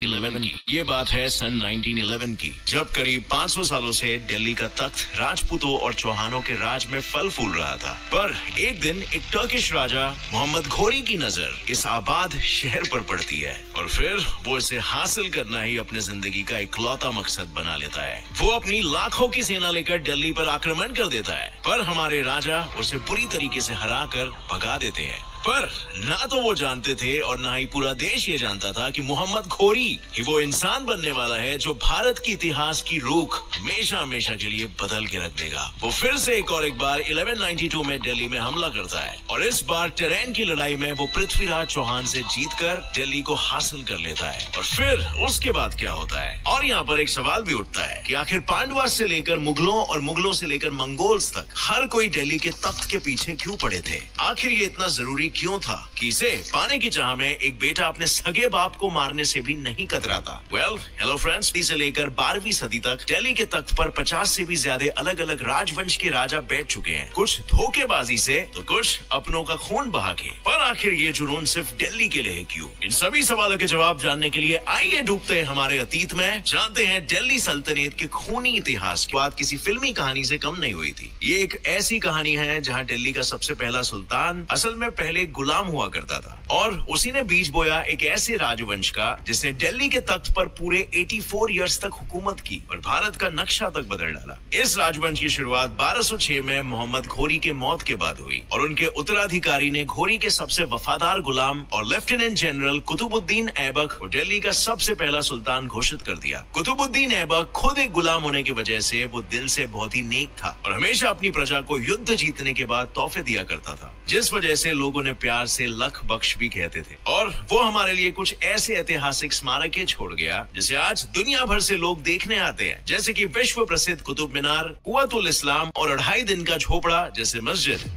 11 की ये बात है सन 1911 की, जब करीब 500 सालों से दिल्ली का तख्त राजपूतों और चौहानों के राज में फल फूल रहा था। पर एक दिन एक टर्किश राजा मोहम्मद घोरी की नजर इस आबाद शहर पर पड़ती है और फिर वो इसे हासिल करना ही अपने जिंदगी का इकलौता मकसद बना लेता है। वो अपनी लाखों की सेना लेकर दिल्ली पर आक्रमण कर देता है, पर हमारे राजा उसे बुरी तरीके से हरा कर भगा देते हैं। पर ना तो वो जानते थे और ना ही पूरा देश ये जानता था कि मोहम्मद घोरी ही वो इंसान बनने वाला है जो भारत की इतिहास की रुख हमेशा हमेशा के लिए बदल के रख देगा। वो फिर से एक बार 1192 में दिल्ली में हमला करता है और इस बार टेरेन की लड़ाई में वो पृथ्वीराज चौहान से जीतकर दिल्ली को हासिल कर लेता है। और फिर उसके बाद क्या होता है? और यहाँ पर एक सवाल भी उठता है कि आखिर पांडवा से लेकर मुगलों और मुगलों से लेकर मंगोल्स तक हर कोई दिल्ली के तख्त के पीछे क्यों पड़े थे? आखिर ये इतना जरूरी क्यों था कि इसे पाने की चाह में एक बेटा अपने सगे बाप को मारने से भी नहीं कतराता? हेलो फ्रेंड्स, से लेकर 12वीं सदी तक दिल्ली के तख्त पर 50 से भी ज्यादा अलग अलग राजवंश के राजा बैठ चुके हैं, कुछ धोखेबाजी से तो कुछ अपनों का खून बहा के। पर आखिर ये जुनून सिर्फ दिल्ली के लिए है क्यों? इन सभी सवालों के जवाब जानने के लिए आइए डूबते हैं हमारे अतीत में, जानते हैं दिल्ली सल्तनत के खूनी इतिहास की बात किसी फिल्मी कहानी से कम नहीं हुई थी। ये एक ऐसी कहानी है जहाँ दिल्ली का सबसे पहला सुल्तान असल में पहले गुलाम हुआ करता था और उसी ने बीज बोया एक ऐसे राजवंश का जिसने दिल्ली के तख्त पर पूरे 84 इयर्स तक हुकूमत की और भारत का नक्शा तक बदल डाला। इस राजवंश की शुरुआत 1206 में मोहम्मद घोरी के मौत के बाद हुई और उनके उत्तराधिकारी ने घोरी के सबसे वफादार गुलाम और लेफ्टिनेंट जनरल कुतुबुद्दीन ऐबक को दिल्ली का सबसे पहला सुल्तान घोषित कर दिया। कुतुबुद्दीन ऐबक खुद एक गुलाम होने की वजह से वो दिल से बहुत ही नेक था और हमेशा अपनी प्रजा को युद्ध जीतने के बाद तोहफे दिया करता था, जिस वजह से लोगों ने प्यार से लख बख्श भी कहते थे। और वो हमारे लिए कुछ ऐसे ऐतिहासिक स्मारक छोड़ गया जिसे आज दुनिया भर से लोग देखने आते हैं, जैसे कि विश्व प्रसिद्ध कुतुब मीनार, कुव्वतुल इस्लाम और 2.5 दिन का झोपड़ा जैसे मस्जिद।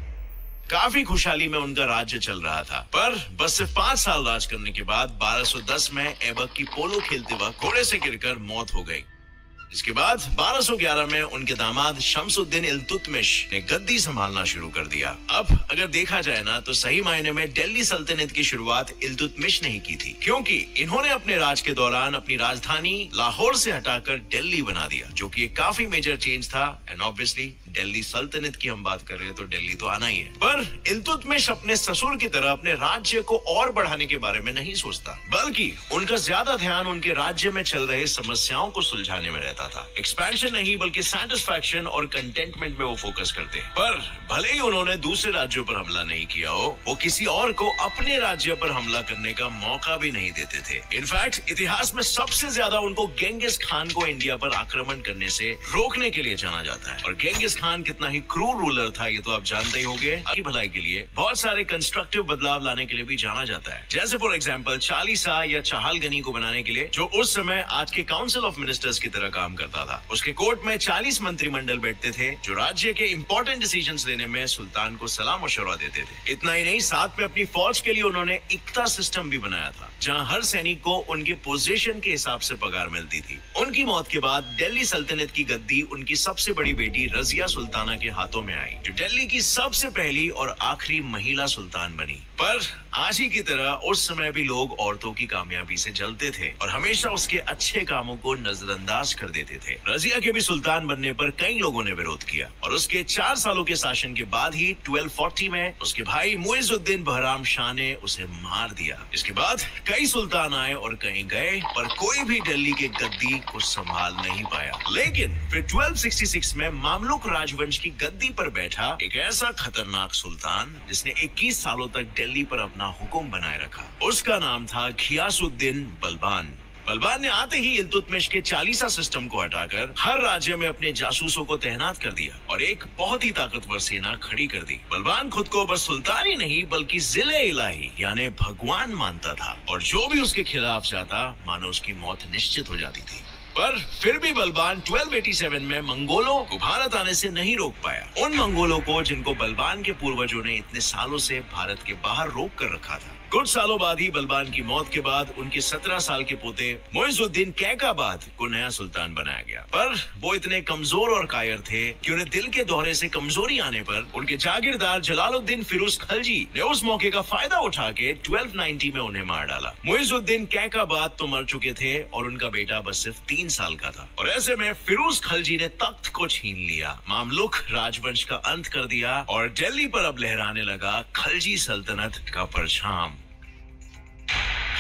काफी खुशहाली में उनका राज्य चल रहा था, पर बस सिर्फ 5 साल राज करने के बाद 1210 में ऐबक की पोलो खेलते वक्त घोड़े से गिरकर मौत हो गई। इसके बाद 1211 में उनके दामाद शमसुद्दीन इल्तुतमिश ने गद्दी संभालना शुरू कर दिया। अब अगर देखा जाए ना तो सही मायने में दिल्ली सल्तनत की शुरुआत इल्तुतमिश ने ही की थी, क्योंकि इन्होंने अपने राज के दौरान अपनी राजधानी लाहौर से हटाकर दिल्ली बना दिया, जो कि एक काफी मेजर चेंज था। एंड ऑब्वियसली दिल्ली सल्तनत की हम बात कर रहे हैं तो दिल्ली तो आना ही है। पर इल्तुतमिश अपने ससुर की तरह अपने राज्य को और बढ़ाने के बारे में नहीं सोचता, बल्कि उनका ज्यादा ध्यान उनके राज्य में चल रहे समस्याओं को सुलझाने में रहता था। एक्सपेंशन नहीं बल्कि सैटिस्फैक्शन और कंटेंटमेंट में वो फोकस करते हैं। पर भले ही उन्होंने दूसरे राज्यों पर हमला नहीं किया हो, वो किसी और को अपने राज्य पर हमला करने का मौका भी नहीं देते थे। इनफैक्ट इतिहास में सबसे ज्यादा उनको गेंगिस खान को इंडिया पर आक्रमण करने से रोकने के लिए जाना जाता है। और गेंगिस खान कितना ही क्रूर रूलर था ये तो आप जानते ही होंगे। आपकी भलाई के लिए बहुत सारे कंस्ट्रक्टिव बदलाव लाने के लिए भी जाना जाता है, जैसे फॉर एग्जांपल चालीसा या चाहलगनी को बनाने के लिए, जो उस समय आज के काउंसिल ऑफ मिनिस्टर्स की तरह काम करता था। उसके कोर्ट में 40 मंत्रिमंडल बैठते थे जो राज्य के इंपॉर्टेंट डिसीजंस लेने में सुल्तान को सलाह मशवरा देते थे। इतना ही नहीं, साथ में अपनी फौज के लिए उन्होंने इक्ता सिस्टम भी बनाया था, जहां हर सैनिक को उनके पोजीशन के हिसाब से पगार मिलती थी। उनकी मौत के बाद दिल्ली सल्तनत की गद्दी उनकी सबसे बड़ी बेटी रजिया सुल्ताना के हाथों में आई, जो दिल्ली की सबसे पहली और आखिरी महिला सुल्तान बनी। पर आज ही की तरह उस समय भी लोग औरतों की कामयाबी से जलते थे और हमेशा उसके अच्छे कामों को नजरअंदाज कर देते थे। रजिया के भी सुल्तान बनने पर कई लोगों ने विरोध किया और उसके 4 सालों के शासन के बाद ही 1240 में उसके भाई मुइजुद्दीन बहराम शाह ने उसे मार दिया। इसके बाद कई सुल्तान आए और कहीं गए, पर कोई भी दिल्ली के गद्दी को संभाल नहीं पाया। लेकिन फिर 1266 में मामलुक राजवंश की गद्दी पर बैठा एक ऐसा खतरनाक सुल्तान जिसने 21 सालों तक दिल्ली पर अपना हुक्म बनाए रखा। उसका नाम था घियासुद्दीन बलबान। बलबान ने आते ही इल्तुतमिश के चालीसा सिस्टम को हटाकर हर राज्य में अपने जासूसों को तैनात कर दिया और एक बहुत ही ताकतवर सेना खड़ी कर दी। बलबान खुद को बस सुल्तान ही नहीं बल्कि जिले इलाही यानी भगवान मानता था और जो भी उसके खिलाफ जाता मानो उसकी मौत निश्चित हो जाती थी। पर फिर भी बलबान 1287 में मंगोलों को भारत आने से नहीं रोक पाया। उन मंगोलों को जिनको बलबान के पूर्वजों ने इतने सालों से भारत के बाहर रोक कर रखा था। कुछ सालों बाद ही बलबान की मौत के बाद उनके 17 साल के पोते मोइजुद्दीन कैकाबाद को नया सुल्तान बनाया गया। पर वो इतने कमजोर और कायर थे कि उन्हें दिल के दौरे से कमजोरी आने पर उनके जागीरदार जलालुद्दीन फिरोज खलजी ने उस मौके का फायदा उठा के 1290 में उन्हें मार डाला। मोइजुद्दीन कैकाबाद तो मर चुके थे और उनका बेटा बस सिर्फ 3 साल का था, और ऐसे में फिरोज खलजी ने तख्त को छीन लिया, मामलुक राजवंश का अंत कर दिया और दिल्ली पर अब लहराने लगा खलजी सल्तनत का परछाम।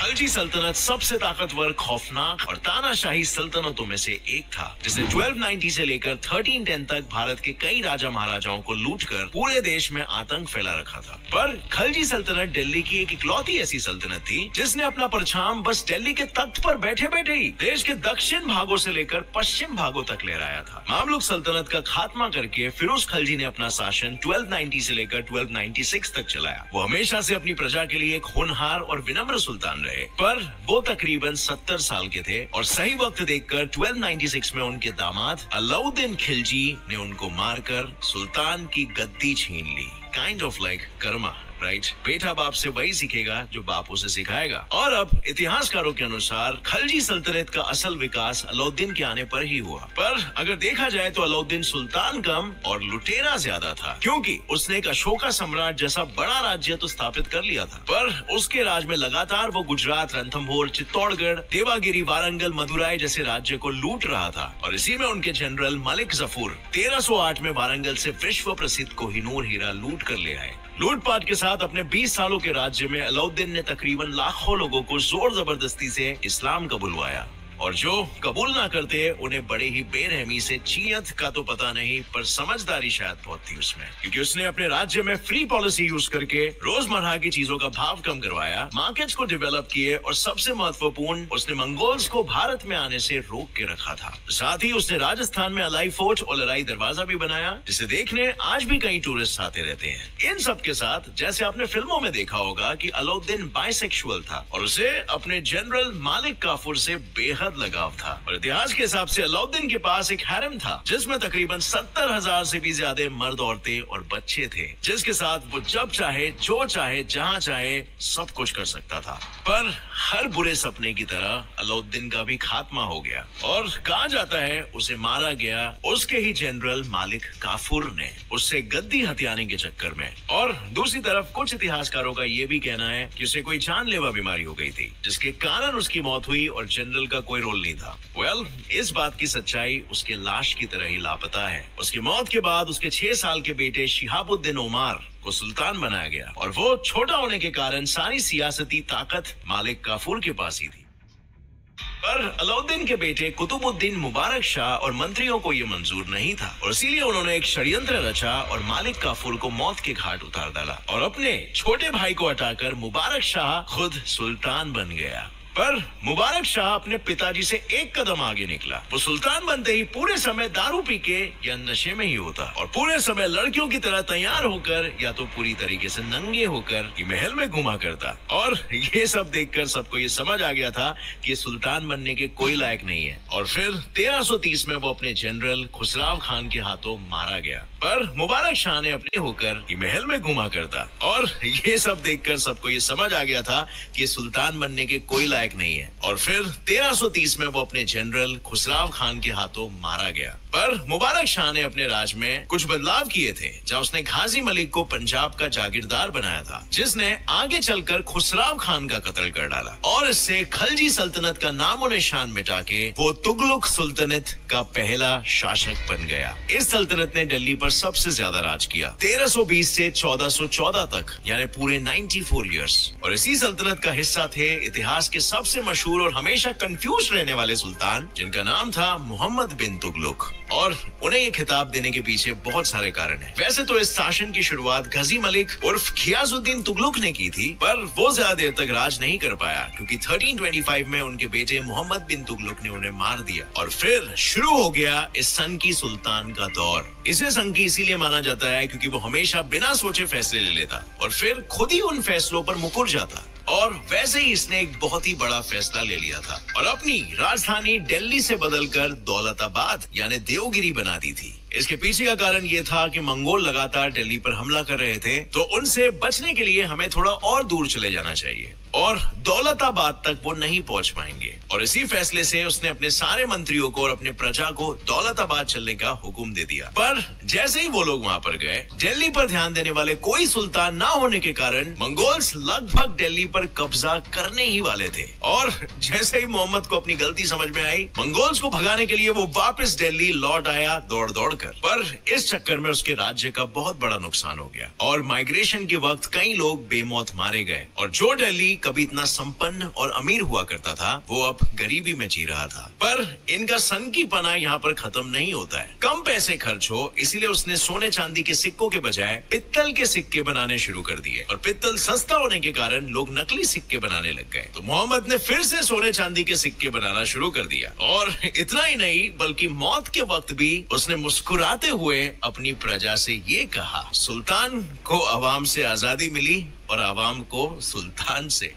खलजी सल्तनत सबसे ताकतवर, खौफनाक और तानाशाही सल्तनतों में से एक था, जिसने 1290 से लेकर 1310 तक भारत के कई राजा महाराजाओं को लूटकर पूरे देश में आतंक फैला रखा था। पर खलजी सल्तनत दिल्ली की एक इकलौती ऐसी सल्तनत थी जिसने अपना परछाम बस दिल्ली के तख्त पर बैठे बैठे ही देश के दक्षिण भागों से लेकर पश्चिम भागों तक लहराया था। मामलुक सल्तनत का खात्मा करके फिरोज खलजी ने अपना शासन 1290 से लेकर 1296 तक चलाया। वो हमेशा से अपनी प्रजा के लिए एक होनहार और विनम्र सुल्तान रहे, पर वो तकरीबन 70 साल के थे और सही वक्त देखकर 1296 में उनके दामाद अलाउद्दीन खिलजी ने उनको मारकर सुल्तान की गद्दी छीन ली। Kind of like karma, right? बेटा बाप से वही सीखेगा जो बाप उसे सिखाएगा। और अब इतिहासकारों के अनुसार खलजी सल्तनत का असल विकास अलाउद्दीन के आने पर ही हुआ। पर अगर देखा जाए तो अलाउद्दीन सुल्तान कम और लुटेरा ज्यादा था, क्योंकि उसने एक अशोका सम्राट जैसा बड़ा राज्य तो स्थापित कर लिया था, पर उसके राज में लगातार वो गुजरात, रणथंभौर, चित्तौड़गढ़, देवागिरी, वारंगल, मदुराई जैसे राज्य को लूट रहा था। और इसी में उनके जनरल मलिक जफूर 1308 में वारंगल से विश्व प्रसिद्ध कोहिनूर हीरा लूट कर ले आए। लूटपाट के साथ अपने 20 सालों के राज्य में अलाउद्दीन ने तकरीबन लाखों लोगों को जोर जबरदस्ती से इस्लाम कबूलवाया, और जो कबूल ना करते उन्हें बड़े ही बेरहमी से चीयत का तो पता नहीं, पर समझदारी शायद बहुत थी उसमें, क्योंकि उसने अपने राज्य में फ्री पॉलिसी यूज करके रोजमर्रा की चीजों का भाव कम करवाया, मार्केट्स को डेवलप किए, और सबसे महत्वपूर्ण, उसने मंगोल्स को भारत में आने से रोक के रखा था। साथ ही उसने राजस्थान में अलाई फोर्ट और लड़ाई दरवाजा भी बनाया, जिसे देखने आज भी कई टूरिस्ट आते रहते हैं। इन सब के साथ जैसे आपने फिल्मों में देखा होगा कि अलाउद्दीन बाइसेक्सुअल था और उसे अपने जनरल मालिक काफूर से बेहद लगाव था। और इतिहास के हिसाब से अलाउद्दीन के पास एक हैरम था जिसमें तकरीबन 70,000 से भी ज्यादा मर्द, औरतें और बच्चे थे, जिसके साथ वो जब चाहे, जो चाहे, जहां चाहे सब कुछ कर सकता था। पर हर बुरे सपने की तरह अलाउद्दीन का भी खात्मा हो गया, और कहा जाता है उसे मारा गया उसके ही जनरल मालिक काफूर ने, उससे गद्दी हथियाने के चक्कर में। और दूसरी तरफ कुछ इतिहासकारों का ये भी कहना है कि उसे कोई जानलेवा बीमारी हो गई थी, जिसके कारण उसकी मौत हुई और जनरल का कोई रोल नहीं था। वेल, इस बात की सच्चाई उसके लाश की तरह ही लापता है। उसकी मौत के बाद उसके 6 साल के बेटे शिहाबुद्दीन उमर को सुल्तान बनाया गया, और वो छोटा होने के कारण सारी सियासती ताकत मालिक काफूर के पास ही थी। पर अलाउद्दीन के बेटे कुतुबुद्दीन मुबारक शाह और मंत्रियों को ये मंजूर नहीं था, और इसीलिए उन्होंने एक षड्यंत्र रचा और मालिक काफूर को मौत के घाट उतार डाला, और अपने छोटे भाई को हटाकर मुबारक शाह खुद सुल्तान बन गया। पर मुबारक शाह अपने पिताजी से एक कदम आगे निकला। वो सुल्तान बनते ही पूरे समय दारू पी के या नशे में ही होता, और पूरे समय लड़कियों की तरह तैयार होकर या तो पूरी तरीके से नंगे होकर ये महल में घुमा करता। और ये सब देखकर सबको ये समझ आ गया था कि सुल्तान बनने के कोई लायक नहीं है, और फिर 1330 में वो अपने जनरल खुसराव खान के हाथों मारा गया। पर मुबारक शाह ने अपने होकर ये महल में घुमा करता, और ये सब देखकर सबको ये समझ आ गया था कि सुल्तान बनने के कोई लायक नहीं है, और फिर 1330 में वो अपने जनरल खुसराव खान के हाथों मारा गया। पर मुबारक शाह ने अपने राज में कुछ बदलाव किए थे, जहाँ उसने गाजी मलिक को पंजाब का जागीरदार बनाया था, जिसने आगे चलकर खुसराव खान का कत्ल कर डाला, और इससे खलजी सल्तनत का नामो निशान मिटा के वो तुगलक सुल्तनत का पहला शासक बन गया। इस सल्तनत ने दिल्ली पर सबसे ज्यादा राज किया, 1320 से 1414 तक, यानी पूरे 94 ईयर्स। और इसी सल्तनत का हिस्सा थे इतिहास के सबसे मशहूर और हमेशा कंफ्यूज रहने वाले सुल्तान, जिनका नाम था मोहम्मद बिन तुगलक। और उन्हें ये खिताब देने के पीछे बहुत सारे कारण हैं। वैसे तो इस शासन की शुरुआत गाजी मलिक उर्फ घियाजुद्दीन तुगलक ने की थी, पर वो ज्यादा देर तक राज नहीं कर पाया, क्योंकि 1325 में उनके बेटे मोहम्मद बिन तुगलक ने उन्हें मार दिया, और फिर शुरू हो गया इस संकी सुल्तान का दौर। इसे संकी इसीलिए माना जाता है क्योंकि वो हमेशा बिना सोचे फैसले ले लेता और फिर खुद ही उन फैसलों पर मुकर जाता, और वैसे ही इसने एक बहुत ही बड़ा फैसला ले लिया था और अपनी राजधानी दिल्ली से बदलकर दौलताबाद यानी देवगिरी बना दी थी। इसके पीछे का कारण ये था कि मंगोल लगातार दिल्ली पर हमला कर रहे थे, तो उनसे बचने के लिए हमें थोड़ा और दूर चले जाना चाहिए और दौलताबाद तक वो नहीं पहुंच पाएंगे। और इसी फैसले से उसने अपने सारे मंत्रियों को और अपने प्रजा को दौलताबाद चलने का हुक्म दे दिया। पर जैसे ही वो लोग वहां पर गए, दिल्ली पर ध्यान देने वाले कोई सुल्तान ना होने के कारण मंगोल्स लगभग दिल्ली पर कब्जा करने ही वाले थे। और जैसे ही मोहम्मद को अपनी गलती समझ में आई, मंगोल्स को भगाने के लिए वो वापस दिल्ली लौट आया दौड़ दौड़ कर। पर इस चक्कर में उसके राज्य का बहुत बड़ा नुकसान हो गया और माइग्रेशन के वक्त कई लोग बेमौत मारे गए और जो दिल्ली कभी इतना संपन्न और अमीर हुआ करता था, वो अब गरीबी में जी रहा था। पर इनका सनकीपना यहाँ पर खत्म नहीं होता है। कम पैसे खर्च हो इसीलिए उसने सोने चांदी के सिक्कों के बजाय पित्तल के सिक्के बनाने शुरू कर दिए और पित्तल सस्ता होने के कारण लोग नकली सिक्के बनाने लग गए। तो मोहम्मद ने फिर से सोने चांदी के सिक्के बनाना शुरू कर दिया और इतना ही नहीं बल्कि मौत के वक्त भी उसने मुस्कुराते हुए अपनी प्रजा से ये कहा, सुल्तान को अवाम से आजादी मिली और अवाम को सुल्तान से।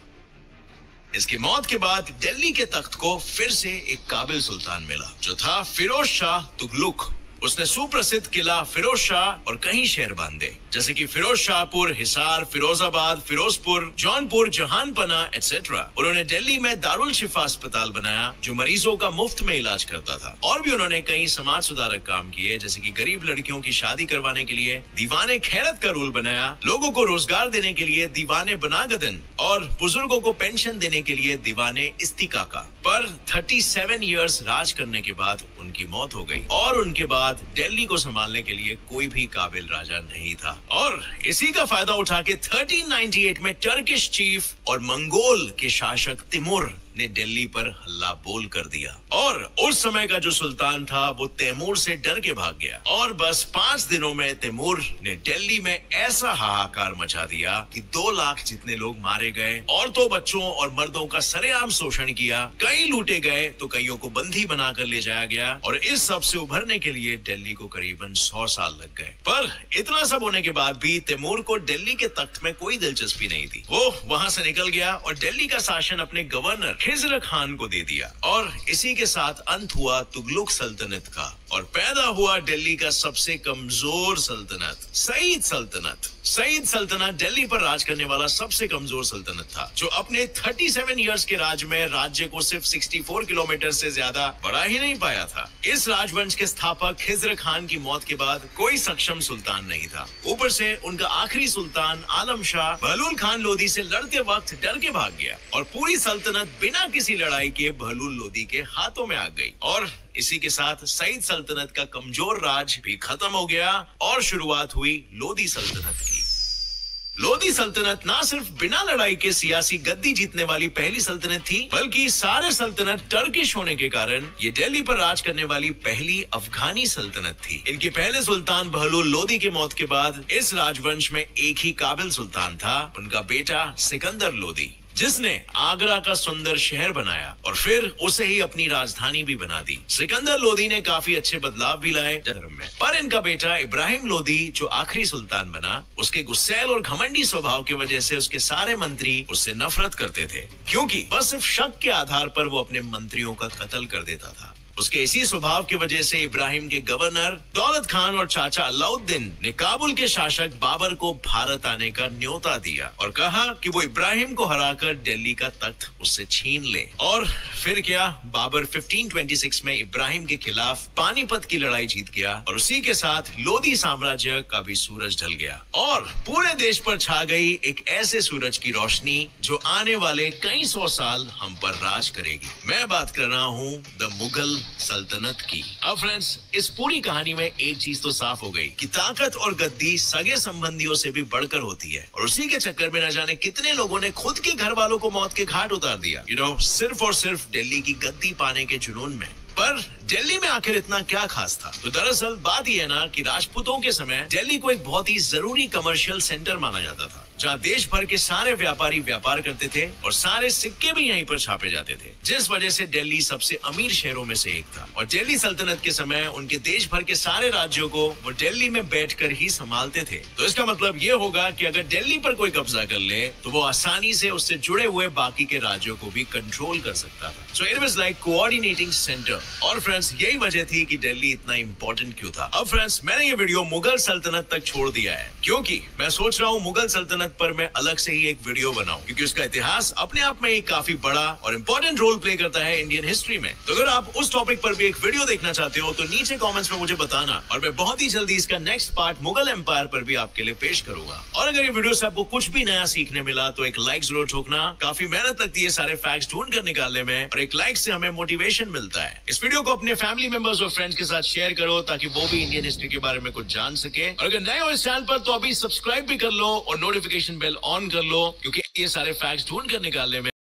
इसकी मौत के बाद दिल्ली के तख्त को फिर से एक काबिल सुल्तान मिला जो था फिरोज शाह तुगलक। उसने सुप्रसिद्ध किला फिरोज शाह और कई शहर बांधे जैसे कि फिरोज शाहपुर, हिसार, फिरोजाबाद, फिरोजपुर, जौनपुर, जहानपना एटसेट्रा। उन्होंने दिल्ली में दारुल शिफा अस्पताल बनाया जो मरीजों का मुफ्त में इलाज करता था। और भी उन्होंने कई समाज सुधारक काम किए जैसे कि गरीब लड़कियों की शादी करवाने के लिए दीवाने खैरत का रूल बनाया, लोगों को रोजगार देने के लिए दीवाने बनागदन और बुजुर्गों को पेंशन देने के लिए दीवाने इस्तिकाका। पर 37 इयर्स राज करने के बाद उनकी मौत हो गई और उनके बाद दिल्ली को संभालने के लिए कोई भी काबिल राजा नहीं था। और इसी का फायदा उठा के 1398 में टर्किश चीफ और मंगोल के शासक तिमुर ने दिल्ली पर हल्ला बोल कर दिया और उस समय का जो सुल्तान था वो तैमूर से डर के भाग गया और बस 5 दिनों में तैमूर ने दिल्ली में ऐसा हाहाकार मचा दिया कि 2 लाख जितने लोग मारे गए, औरतों, बच्चों और मर्दों का सरेआम शोषण किया, कई लूटे गए तो कईयों को बंदी बनाकर ले जाया गया और इस सब से उभरने के लिए दिल्ली को करीबन 100 साल लग गए। पर इतना सब होने के बाद भी तैमूर को दिल्ली के तख्त में कोई दिलचस्पी नहीं थी। वो वहां से निकल गया और दिल्ली का शासन अपने गवर्नर खिज़र खान को दे दिया और इसी के साथ अंत हुआ तुगलक सल्तनत का और पैदा हुआ दिल्ली का सबसे कमजोर सल्तनत सईद सल्तनत। सईद सल्तनत दिल्ली पर राज करने वाला सबसे कमजोर सल्तनत था जो अपने 37 इयर्स के राज में राज्य को सिर्फ 64 किलोमीटर से ज्यादा बढ़ा ही नहीं पाया था। इस राजवंश के स्थापक खिज़र खान की मौत के बाद कोई सक्षम सुल्तान नहीं था। ऊपर से उनका आखिरी सुल्तान आलम शाह बहलूल खान लोदी से लड़ते वक्त डर के भाग गया और पूरी सल्तनत बिना किसी लड़ाई के बहलूल लोदी के हाथों में आ गई और इसी के साथ सईद सल्तनत का कमजोर राज भी खत्म हो गया और शुरुआत हुई लोदी सल्तनत की। लोदी सल्तनत ना सिर्फ बिना लड़ाई के सियासी गद्दी जीतने वाली पहली सल्तनत थी बल्कि सारे सल्तनत टर्किश होने के कारण ये दिल्ली पर राज करने वाली पहली अफगानी सल्तनत थी। इनके पहले सुल्तान बहलूल लोदी की मौत के बाद इस राजवंश में एक ही काबिल सुल्तान था, उनका बेटा सिकंदर लोदी, जिसने आगरा का सुंदर शहर बनाया और फिर उसे ही अपनी राजधानी भी बना दी। सिकंदर लोदी ने काफी अच्छे बदलाव भी लाए धर्म में। पर इनका बेटा इब्राहिम लोदी जो आखिरी सुल्तान बना, उसके गुस्सैल और घमंडी स्वभाव की वजह से उसके सारे मंत्री उससे नफरत करते थे क्योंकि बस सिर्फ शक के आधार पर वो अपने मंत्रियों का कत्ल कर देता था। उसके इसी स्वभाव की वजह से इब्राहिम के गवर्नर दौलत खान और चाचा अलाउद्दीन ने काबुल के शासक बाबर को भारत आने का न्योता दिया और कहा कि वो इब्राहिम को हराकर दिल्ली का तख्त उससे छीन ले। और फिर क्या, बाबर 1526 में इब्राहिम के खिलाफ पानीपत की लड़ाई जीत गया और उसी के साथ लोदी साम्राज्य का भी सूरज ढल गया और पूरे देश पर छा गई एक ऐसे सूरज की रोशनी जो आने वाले कई 100 साल हम पर राज करेगी। मैं बात कर रहा हूँ द मुगल सल्तनत की। अब फ्रेंड्स, इस पूरी कहानी में एक चीज तो साफ हो गई कि ताकत और गद्दी सगे संबंधियों से भी बढ़कर होती है और उसी के चक्कर में न जाने कितने लोगों ने खुद के घर वालों को मौत के घाट उतार दिया, सिर्फ और सिर्फ दिल्ली की गद्दी पाने के जुनून में। पर दिल्ली में आखिर इतना क्या खास था? तो दरअसल बात यह है ना कि राजपूतों के समय दिल्ली को एक बहुत ही जरूरी कमर्शियल सेंटर माना जाता था। जहाँ देश भर के सारे व्यापारी व्यापार करते थे और सारे सिक्के भी यहीं पर छापे जाते थे, जिस वजह से दिल्ली सबसे अमीर शहरों में से एक था। और दिल्ली सल्तनत के समय उनके देश भर के सारे राज्यों को वो दिल्ली में बैठकर ही संभालते थे। तो इसका मतलब ये होगा कि अगर दिल्ली पर कोई कब्जा कर ले तो वो आसानी से उससे जुड़े हुए बाकी के राज्यों को भी कंट्रोल कर सकता था। So it was like coordinating centre. और फ्रेंड्स, यही वजह थी कि दिल्ली इतना इंपॉर्टेंट क्यों था। अब फ्रेंड्स, मैंने ये वीडियो मुगल सल्तनत तक छोड़ दिया है क्योंकि मैं सोच रहा हूँ मुगल सल्तनत पर मैं अलग से ही एक वीडियो बनाऊं, क्योंकि उसका इतिहास अपने आप में एक काफी बड़ा और इंपॉर्टेंट रोल प्ले करता है इंडियन हिस्ट्री में। तो अगर आप उस टॉपिक पर भी एक वीडियो देखना चाहते हो तो नीचे कमेंट्स में मुझे बताना और मैं बहुत ही जल्दी इसका नेक्स्ट पार्ट मुगल एम्पायर पर भी आपके लिए पेश करूंगा। और अगर ये वीडियो से आपको कुछ भी नया सीखने मिला तो एक लाइक जरूर ठोकना। काफी मेहनत लगती है सारे फैक्ट्स ढूंढ कर निकालने में और एक लाइक से हमें मोटिवेशन मिलता है। इस वीडियो को अपने फैमिली मेंबर्स और फ्रेंड्स के साथ शेयर करो ताकि वो भी इंडियन हिस्ट्री के बारे में कुछ जान सके। और अगर नए हो इस चैनल पर तो अभी सब्सक्राइब भी कर लो और नोटिफिकेशन बेल ऑन कर लो, क्योंकि ये सारे फैक्ट्स ढूंढ कर निकालने में